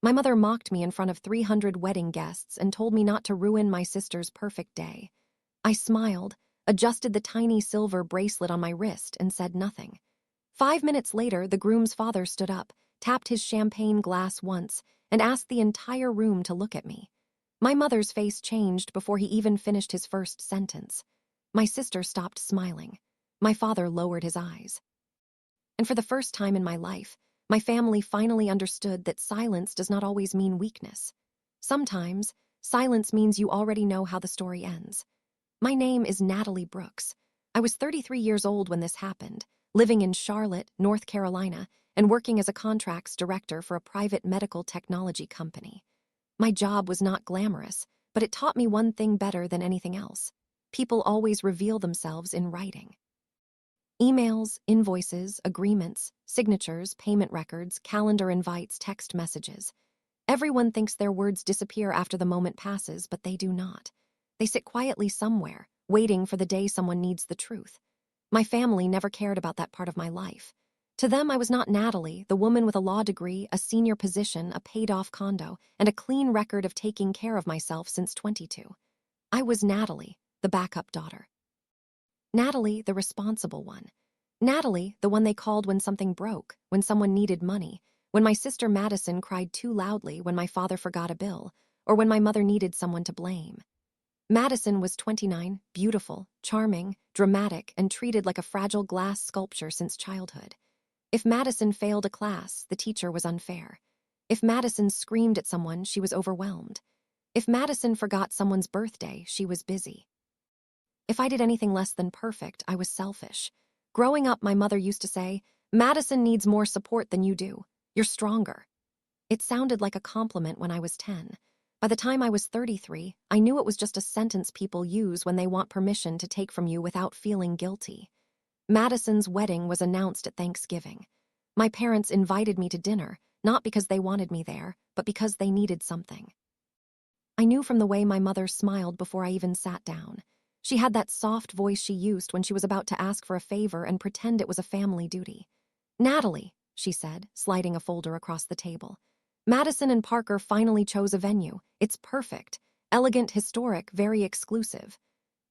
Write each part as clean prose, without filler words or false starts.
My mother mocked me in front of 300 wedding guests and told me not to ruin my sister's perfect day. I smiled, adjusted the tiny silver bracelet on my wrist, and said nothing. 5 minutes later, the groom's father stood up, tapped his champagne glass once, and asked the entire room to look at me. My mother's face changed before he even finished his first sentence. My sister stopped smiling. My father lowered his eyes. And for the first time in my life, my family finally understood that silence does not always mean weakness. Sometimes, silence means you already know how the story ends. My name is Natalie Brooks. I was 33 years old when this happened, living in Charlotte, North Carolina, and working as a contracts director for a private medical technology company. My job was not glamorous, but it taught me one thing better than anything else. People always reveal themselves in writing. Emails, invoices, agreements, signatures, payment records, calendar invites, text messages. Everyone thinks their words disappear after the moment passes, but they do not. They sit quietly somewhere, waiting for the day someone needs the truth. My family never cared about that part of my life. To them, I was not Natalie, the woman with a law degree, a senior position, a paid-off condo, and a clean record of taking care of myself since 22. I was Natalie, the backup daughter. Natalie, the responsible one. Natalie, the one they called when something broke, when someone needed money, when my sister Madison cried too loudly when my father forgot a bill, or when my mother needed someone to blame. Madison was 29, beautiful, charming, dramatic, and treated like a fragile glass sculpture since childhood. If Madison failed a class, the teacher was unfair. If Madison screamed at someone, she was overwhelmed. If Madison forgot someone's birthday, she was busy. If I did anything less than perfect, I was selfish. Growing up, my mother used to say, "Madison needs more support than you do. You're stronger." It sounded like a compliment when I was 10. By the time I was 33, I knew it was just a sentence people use when they want permission to take from you without feeling guilty. Madison's wedding was announced at Thanksgiving. My parents invited me to dinner, not because they wanted me there, but because they needed something. I knew from the way my mother smiled before I even sat down. She had that soft voice she used when she was about to ask for a favor and pretend it was a family duty. "Natalie," she said, sliding a folder across the table. "Madison and Parker finally chose a venue. It's perfect. Elegant, historic, very exclusive."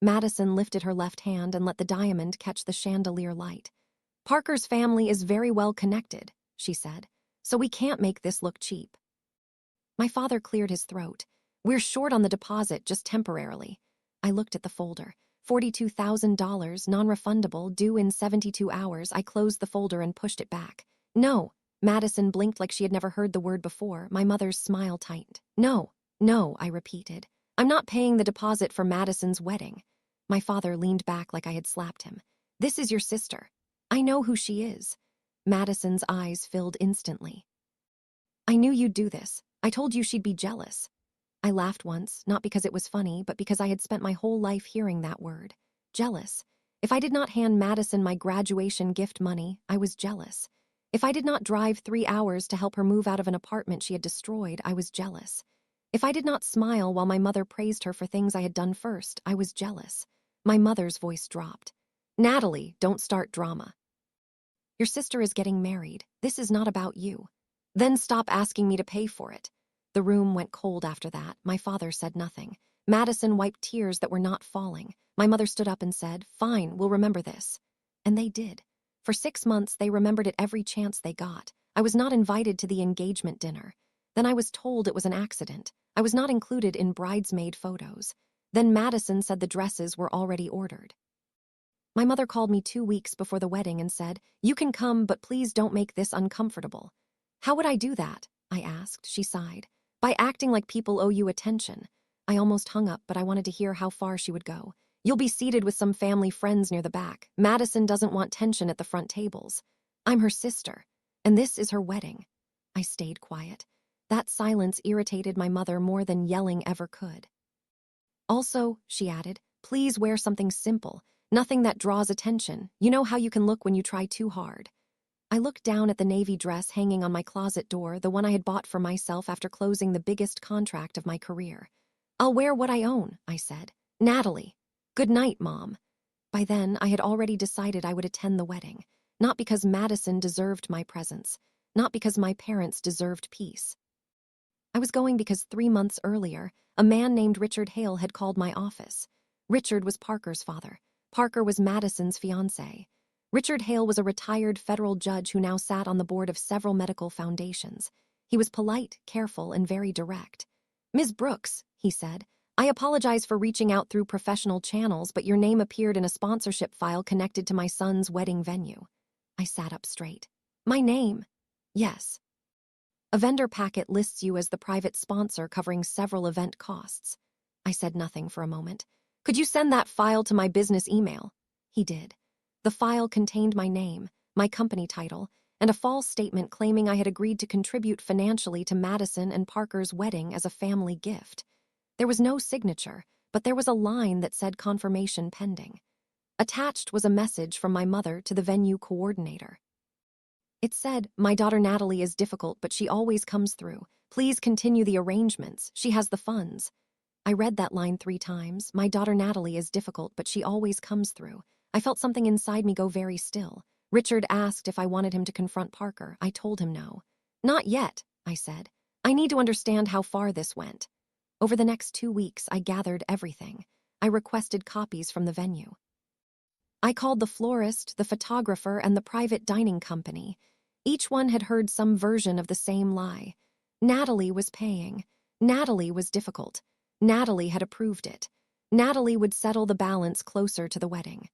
Madison lifted her left hand and let the diamond catch the chandelier light. "Parker's family is very well connected," she said, "so we can't make this look cheap." My father cleared his throat. "We're short on the deposit, just temporarily." I looked at the folder. $42,000, non-refundable, due in 72 hours. I closed the folder and pushed it back. "No." Madison blinked like she had never heard the word before. My mother's smile tightened. "No, no," I repeated. "I'm not paying the deposit for Madison's wedding." My father leaned back like I had slapped him. "This is your sister. I know who she is." Madison's eyes filled instantly. "I knew you'd do this. I told you she'd be jealous." I laughed once, not because it was funny, but because I had spent my whole life hearing that word. Jealous. If I did not hand Madison my graduation gift money, I was jealous. If I did not drive 3 hours to help her move out of an apartment she had destroyed, I was jealous. If I did not smile while my mother praised her for things I had done first, I was jealous. My mother's voice dropped. "Natalie, don't start drama. Your sister is getting married. This is not about you. Then stop asking me to pay for it." The room went cold after that. My father said nothing. Madison wiped tears that were not falling. My mother stood up and said, "Fine, we'll remember this." And they did. For 6 months, they remembered it every chance they got. I was not invited to the engagement dinner. Then I was told it was an accident. I was not included in bridesmaid photos. Then Madison said the dresses were already ordered. My mother called me 2 weeks before the wedding and said, "You can come, but please don't make this uncomfortable." "How would I do that?" I asked. She sighed. "By acting like people owe you attention." I almost hung up, but I wanted to hear how far she would go. "You'll be seated with some family friends near the back. Madison doesn't want tension at the front tables. I'm her sister, and this is her wedding." I stayed quiet. That silence irritated my mother more than yelling ever could. "Also," she added, "please wear something simple, nothing that draws attention. You know how you can look when you try too hard." I looked down at the navy dress hanging on my closet door, the one I had bought for myself after closing the biggest contract of my career. "I'll wear what I own," I said. "Natalie. Good night, Mom." By then, I had already decided I would attend the wedding, not because Madison deserved my presence, not because my parents deserved peace. I was going because 3 months earlier, a man named Richard Hale had called my office. Richard was Parker's father. Parker was Madison's fiancé. Richard Hale was a retired federal judge who now sat on the board of several medical foundations. He was polite, careful, and very direct. "Ms. Brooks," he said, "I apologize for reaching out through professional channels, but your name appeared in a sponsorship file connected to my son's wedding venue." I sat up straight. "My name?" "Yes. A vendor packet lists you as the private sponsor covering several event costs." I said nothing for a moment. "Could you send that file to my business email?" He did. The file contained my name, my company title, and a false statement claiming I had agreed to contribute financially to Madison and Parker's wedding as a family gift. There was no signature, but there was a line that said confirmation pending. Attached was a message from my mother to the venue coordinator. It said, "My daughter Natalie is difficult, but she always comes through. Please continue the arrangements. She has the funds." I read that line 3 times. "My daughter Natalie is difficult, but she always comes through." I felt something inside me go very still. Richard asked if I wanted him to confront Parker. I told him no. "Not yet," I said. "I need to understand how far this went." Over the next 2 weeks, I gathered everything. I requested copies from the venue. I called the florist, the photographer, and the private dining company. Each one had heard some version of the same lie. Natalie was paying. Natalie was difficult. Natalie had approved it. Natalie would settle the balance closer to the wedding.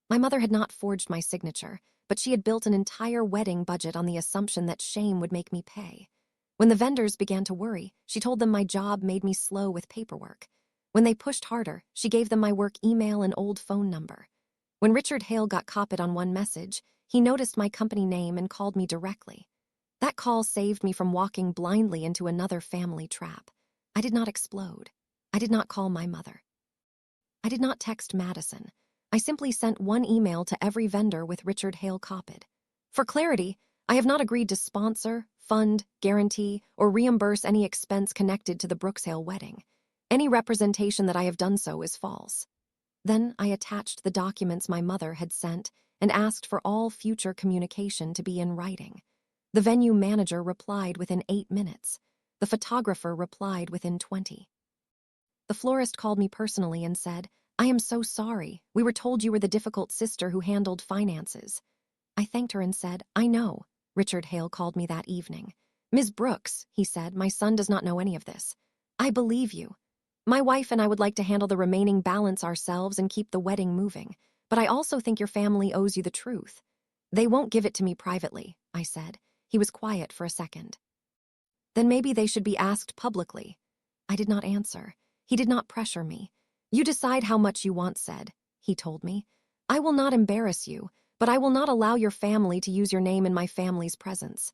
My mother had not forged my signature, but she had built an entire wedding budget on the assumption that shame would make me pay. When the vendors began to worry, she told them my job made me slow with paperwork. When they pushed harder, she gave them my work email and old phone number. When Richard Hale got copied on one message, he noticed my company name and called me directly. That call saved me from walking blindly into another family trap. I did not explode. I did not call my mother. I did not text Madison. I simply sent one email to every vendor with Richard Hale copied. "For clarity, I have not agreed to sponsor, fund, guarantee, or reimburse any expense connected to the Brooks Hale wedding. Any representation that I have done so is false." Then I attached the documents my mother had sent and asked for all future communication to be in writing. The venue manager replied within 8 minutes. The photographer replied within 20. The florist called me personally and said, "I am so sorry. We were told you were the difficult sister who handled finances." I thanked her and said, "I know." Richard Hale called me that evening. "Ms. Brooks," he said, "my son does not know any of this." "I believe you. My wife and I would like to handle the remaining balance ourselves and keep the wedding moving, but I also think your family owes you the truth." "They won't give it to me privately," I said. He was quiet for a second. "Then maybe they should be asked publicly." I did not answer. He did not pressure me. "You decide how much you want said," he told me. "I will not embarrass you, but I will not allow your family to use your name in my family's presence."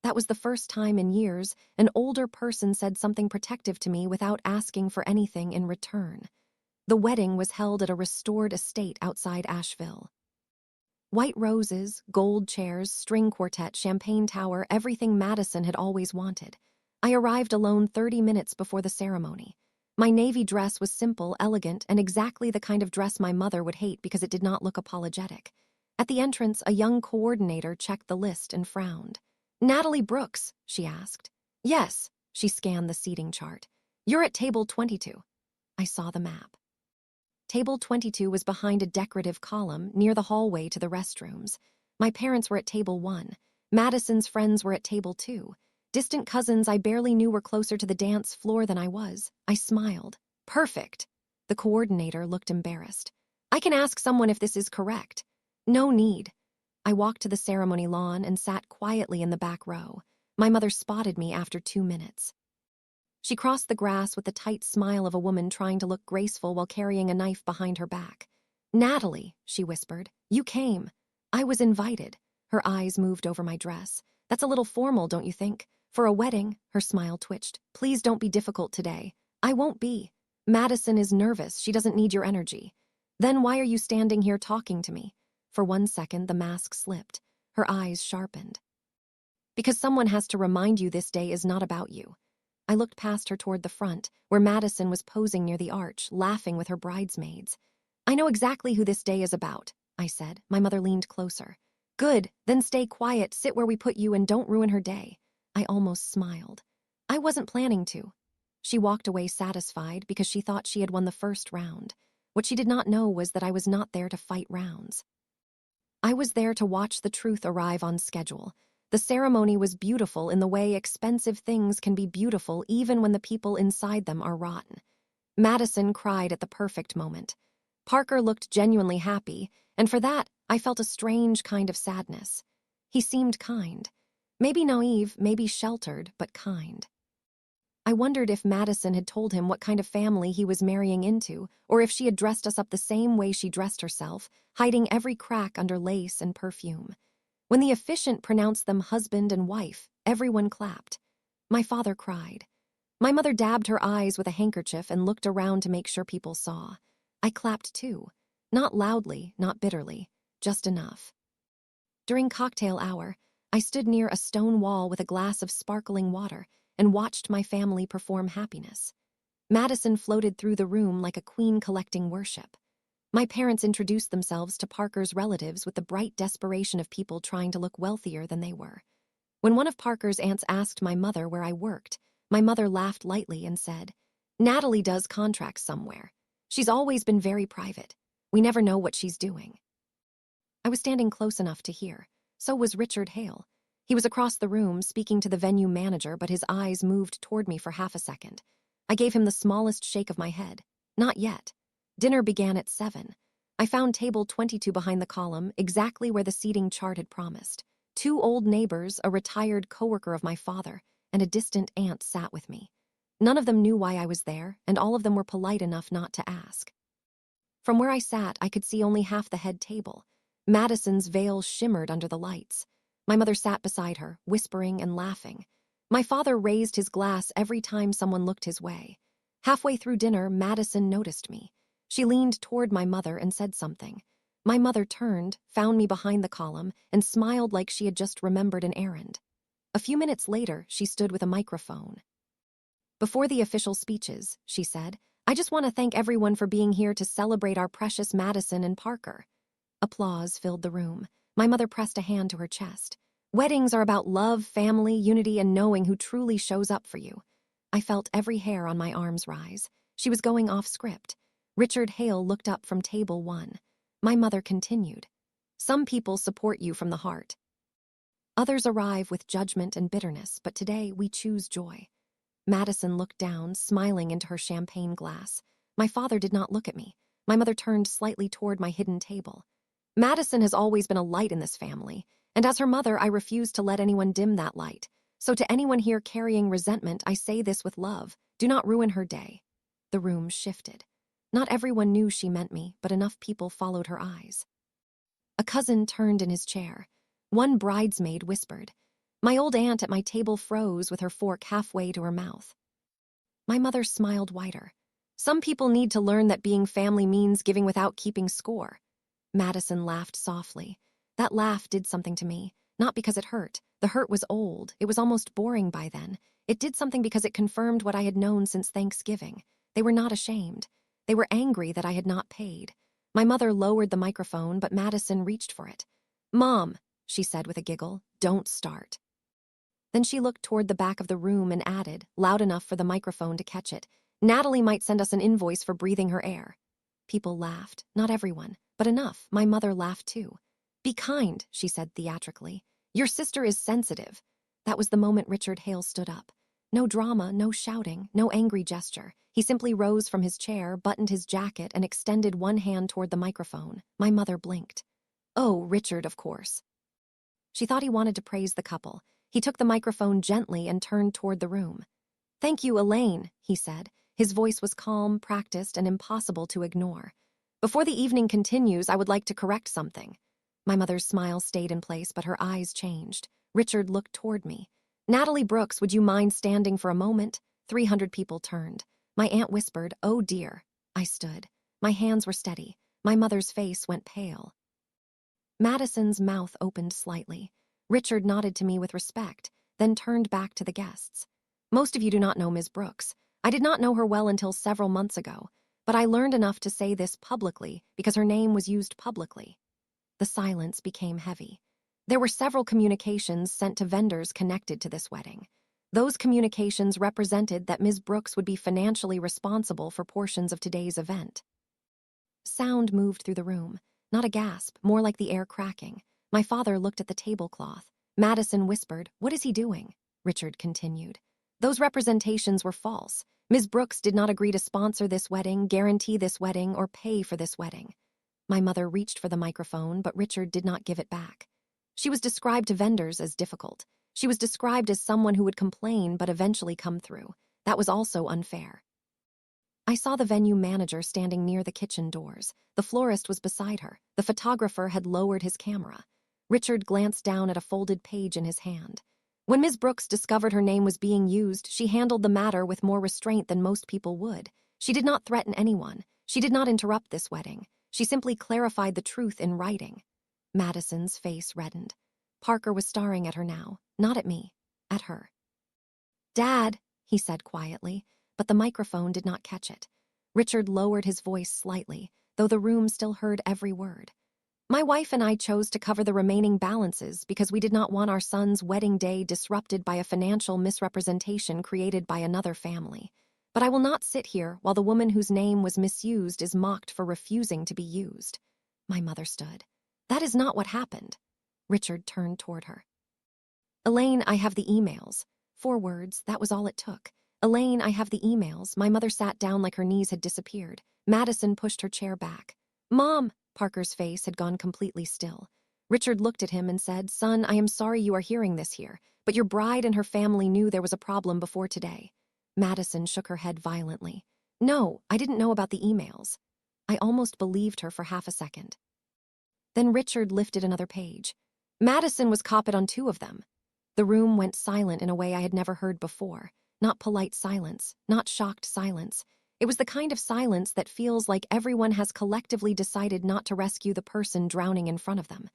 That was the first time in years an older person said something protective to me without asking for anything in return. The wedding was held at a restored estate outside Asheville. White roses, gold chairs, string quartet, champagne tower, everything Madison had always wanted. I arrived alone 30 minutes before the ceremony. My navy dress was simple, elegant, and exactly the kind of dress my mother would hate because it did not look apologetic. At the entrance, a young coordinator checked the list and frowned. "Natalie Brooks?" she asked. "Yes." She scanned the seating chart. "You're at table 22. I saw the map. Table 22 was behind a decorative column near the hallway to the restrooms. My parents were at table 1. Madison's friends were at table 2. Distant cousins I barely knew were closer to the dance floor than I was. I smiled. "Perfect." The coordinator looked embarrassed. "I can ask someone if this is correct." "No need." I walked to the ceremony lawn and sat quietly in the back row. My mother spotted me after 2 minutes. She crossed the grass with the tight smile of a woman trying to look graceful while carrying a knife behind her back. "Natalie," she whispered, "you came." I was invited. Her eyes moved over my dress. "That's a little formal, don't you think? For a wedding," her smile twitched. "Please don't be difficult today." "I won't be." "Madison is nervous. She doesn't need your energy." "Then why are you standing here talking to me?" For 1 second, the mask slipped. Her eyes sharpened. "Because someone has to remind you this day is not about you." I looked past her toward the front, where Madison was posing near the arch, laughing with her bridesmaids. "I know exactly who this day is about," I said. My mother leaned closer. "Good, then stay quiet, sit where we put you, and don't ruin her day." I almost smiled. I wasn't planning to. She walked away satisfied because she thought she had won the first round. What she did not know was that I was not there to fight rounds. I was there to watch the truth arrive on schedule. The ceremony was beautiful in the way expensive things can be beautiful even when the people inside them are rotten. Madison cried at the perfect moment. Parker looked genuinely happy, and for that, I felt a strange kind of sadness. He seemed kind. Maybe naive, maybe sheltered, but kind. I wondered if Madison had told him what kind of family he was marrying into, or if she had dressed us up the same way she dressed herself, hiding every crack under lace and perfume. When the officiant pronounced them husband and wife, everyone clapped. My father cried. My mother dabbed her eyes with a handkerchief and looked around to make sure people saw. I clapped too. Not loudly, not bitterly, just enough. During cocktail hour, I stood near a stone wall with a glass of sparkling water and watched my family perform happiness. Madison floated through the room like a queen collecting worship. My parents introduced themselves to Parker's relatives with the bright desperation of people trying to look wealthier than they were. When one of Parker's aunts asked my mother where I worked, my mother laughed lightly and said, "Natalie does contracts somewhere. She's always been very private. We never know what she's doing." I was standing close enough to hear. So was Richard Hale. He was across the room speaking to the venue manager, but his eyes moved toward me for half a second. I gave him the smallest shake of my head. Not yet. Dinner began at 7. I found table 22 behind the column, exactly where the seating chart had promised. 2 old neighbors, a retired coworker of my father, and a distant aunt sat with me. None of them knew why I was there, and all of them were polite enough not to ask. From where I sat, I could see only half the head table. Madison's veil shimmered under the lights. My mother sat beside her, whispering and laughing. My father raised his glass every time someone looked his way. Halfway through dinner, Madison noticed me. She leaned toward my mother and said something. My mother turned, found me behind the column, and smiled like she had just remembered an errand. A few minutes later, she stood with a microphone. "Before the official speeches," she said, "I just want to thank everyone for being here to celebrate our precious Madison and Parker." Applause filled the room. My mother pressed a hand to her chest. "Weddings are about love, family, unity, and knowing who truly shows up for you." I felt every hair on my arms rise. She was going off script. Richard Hale looked up from table 1. My mother continued. "Some people support you from the heart. Others arrive with judgment and bitterness, but today we choose joy." Madison looked down, smiling into her champagne glass. My father did not look at me. My mother turned slightly toward my hidden table. "Madison has always been a light in this family, and as her mother, I refuse to let anyone dim that light. So to anyone here carrying resentment, I say this with love. Do not ruin her day." The room shifted. Not everyone knew she meant me, but enough people followed her eyes. A cousin turned in his chair. One bridesmaid whispered. My old aunt at my table froze with her fork halfway to her mouth. My mother smiled wider. "Some people need to learn that being family means giving without keeping score." Madison laughed softly. That laugh did something to me, not because it hurt. The hurt was old. It was almost boring by then. It did something because it confirmed what I had known since Thanksgiving. They were not ashamed. They were angry that I had not paid. My mother lowered the microphone, but Madison reached for it. "Mom," she said with a giggle, "don't start." Then she looked toward the back of the room and added, loud enough for the microphone to catch it, "Natalie might send us an invoice for breathing her air." People laughed, not everyone, but enough. My mother laughed too. "Be kind," she said theatrically. "Your sister is sensitive." That was the moment Richard Hale stood up. No drama, no shouting, no angry gesture. He simply rose from his chair, buttoned his jacket, and extended one hand toward the microphone. My mother blinked. "Oh, Richard, of course." She thought he wanted to praise the couple. He took the microphone gently and turned toward the room. "Thank you, Elaine," he said. His voice was calm, practiced, and impossible to ignore. "Before the evening continues, I would like to correct something." My mother's smile stayed in place, but her eyes changed. Richard looked toward me. "Natalie Brooks, would you mind standing for a moment?" 300 people turned. My aunt whispered, "Oh dear." I stood. My hands were steady. My mother's face went pale. Madison's mouth opened slightly. Richard nodded to me with respect, then turned back to the guests. "Most of you do not know Ms. Brooks. I did not know her well until several months ago, but I learned enough to say this publicly because her name was used publicly." The silence became heavy. There were several communications sent to vendors connected to this wedding. Those communications represented that Ms. Brooks would be financially responsible for portions of today's event. Sound moved through the room. Not a gasp, more like the air cracking. My father looked at the tablecloth. Madison whispered, "What is he doing?" Richard continued. Those representations were false. Ms. Brooks did not agree to sponsor this wedding, guarantee this wedding, or pay for this wedding. My mother reached for the microphone, but Richard did not give it back. She was described to vendors as difficult. She was described as someone who would complain but eventually come through. That was also unfair. I saw the venue manager standing near the kitchen doors. The florist was beside her. The photographer had lowered his camera. Richard glanced down at a folded page in his hand. When Ms. Brooks discovered her name was being used, she handled the matter with more restraint than most people would. She did not threaten anyone. She did not interrupt this wedding. She simply clarified the truth in writing. Madison's face reddened. Parker was staring at her now, not at me, at her. "Dad," he said quietly, but the microphone did not catch it. Richard lowered his voice slightly, though the room still heard every word. "My wife and I chose to cover the remaining balances because we did not want our son's wedding day disrupted by a financial misrepresentation created by another family. But I will not sit here while the woman whose name was misused is mocked for refusing to be used." My mother stood. "That is not what happened." Richard turned toward her. "Elaine, I have the emails." 4 words, that was all it took. "Elaine, I have the emails." My mother sat down like her knees had disappeared. Madison pushed her chair back. "Mom!" Parker's face had gone completely still. Richard looked at him and said, "Son, I am sorry you are hearing this here, but your bride and her family knew there was a problem before today." Madison shook her head violently. "No, I didn't know about the emails." I almost believed her for half a second. Then Richard lifted another page. "Madison was copied on 2 of them." The room went silent in a way I had never heard before. Not polite silence, not shocked silence. It was the kind of silence that feels like everyone has collectively decided not to rescue the person drowning in front of them.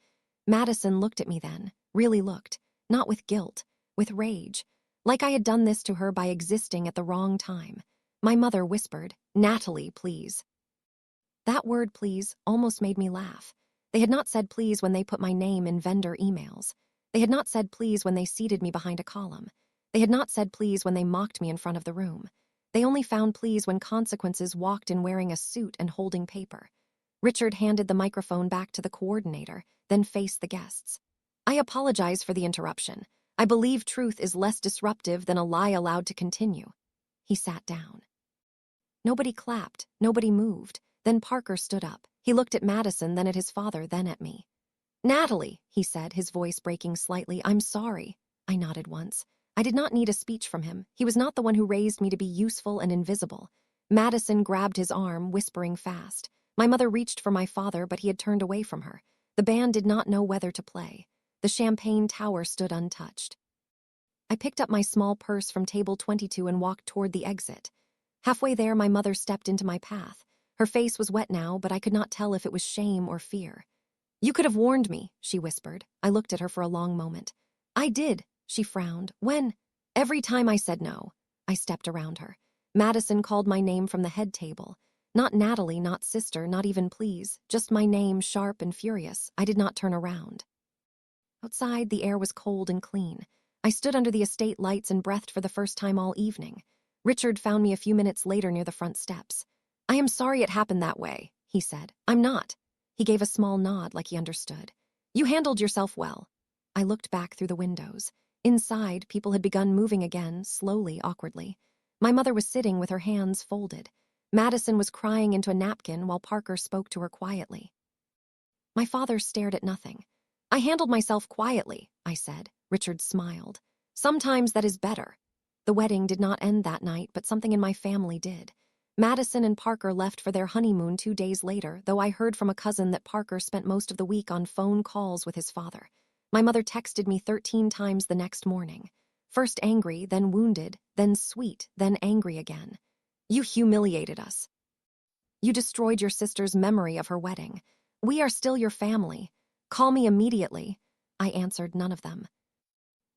Madison looked at me then, really looked, not with guilt, with rage, like I had done this to her by existing at the wrong time. My mother whispered, "Natalie, please." That word, please, almost made me laugh. They had not said please when they put my name in vendor emails. They had not said please when they seated me behind a column. They had not said please when they mocked me in front of the room. They only found please when consequences walked in wearing a suit and holding paper. Richard handed the microphone back to the coordinator, then faced the guests. "I apologize for the interruption. I believe truth is less disruptive than a lie allowed to continue." He sat down. Nobody clapped, nobody moved. Then Parker stood up. He looked at Madison, then at his father, then at me. "Natalie," he said, his voice breaking slightly, "I'm sorry." I nodded once. I did not need a speech from him. He was not the one who raised me to be useful and invisible. Madison grabbed his arm, whispering fast. My mother reached for my father, but he had turned away from her. The band did not know whether to play. The champagne tower stood untouched. I picked up my small purse from table 22 and walked toward the exit. Halfway there, my mother stepped into my path. Her face was wet now, but I could not tell if it was shame or fear. "You could have warned me," she whispered. I looked at her for a long moment. "I did," she frowned. "When?" "Every time I said no." I stepped around her. Madison called my name from the head table. Not Natalie, not sister, not even please. Just my name, sharp and furious. I did not turn around. Outside, the air was cold and clean. I stood under the estate lights and breathed for the first time all evening. Richard found me a few minutes later near the front steps. "I am sorry it happened that way," he said. "I'm not." He gave a small nod like he understood. "You handled yourself well." I looked back through the windows. Inside, people had begun moving again, slowly, awkwardly. My mother was sitting with her hands folded. Madison was crying into a napkin while Parker spoke to her quietly. My father stared at nothing. "I handled myself quietly," I said. Richard smiled. "Sometimes that is better." The wedding did not end that night, but something in my family did. Madison and Parker left for their honeymoon 2 days later, though I heard from a cousin that Parker spent most of the week on phone calls with his father. My mother texted me 13 times the next morning. First angry, then wounded, then sweet, then angry again. "You humiliated us. You destroyed your sister's memory of her wedding. We are still your family. Call me immediately." I answered none of them.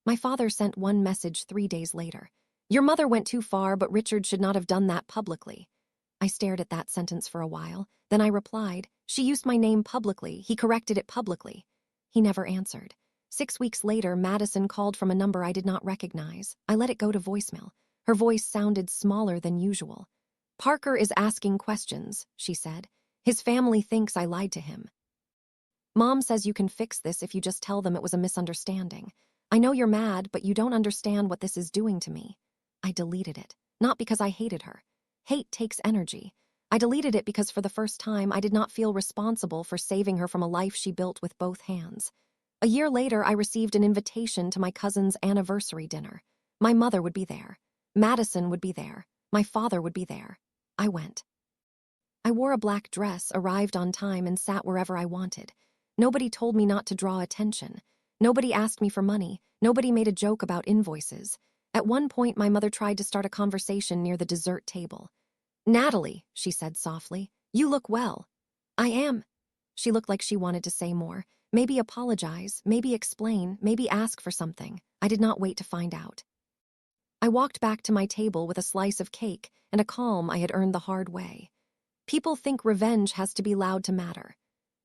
My father sent one message 3 days later. "Your mother went too far, but Richard should not have done that publicly." I stared at that sentence for a while. Then I replied, "She used my name publicly. He corrected it publicly." He never answered. 6 weeks later, Madison called from a number I did not recognize. I let it go to voicemail. Her voice sounded smaller than usual. "Parker is asking questions," she said. "His family thinks I lied to him. Mom says you can fix this if you just tell them it was a misunderstanding. I know you're mad, but you don't understand what this is doing to me." I deleted it, not because I hated her. Hate takes energy. I deleted it because for the first time, I did not feel responsible for saving her from a life she built with both hands. A year later, I received an invitation to my cousin's anniversary dinner. My mother would be there. Madison would be there. My father would be there. I went. I wore a black dress, arrived on time, and sat wherever I wanted. Nobody told me not to draw attention. Nobody asked me for money. Nobody made a joke about invoices. At one point, my mother tried to start a conversation near the dessert table. "Natalie," she said softly, "you look well." "I am." She looked like she wanted to say more. Maybe apologize, maybe explain, maybe ask for something. I did not wait to find out. I walked back to my table with a slice of cake and a calm I had earned the hard way. People think revenge has to be loud to matter.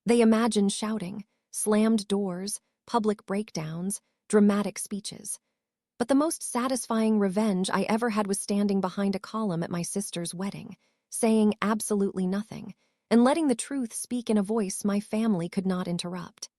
They imagine shouting, slammed doors, public breakdowns, dramatic speeches. But the most satisfying revenge I ever had was standing behind a column at my sister's wedding, saying absolutely nothing, and letting the truth speak in a voice my family could not interrupt.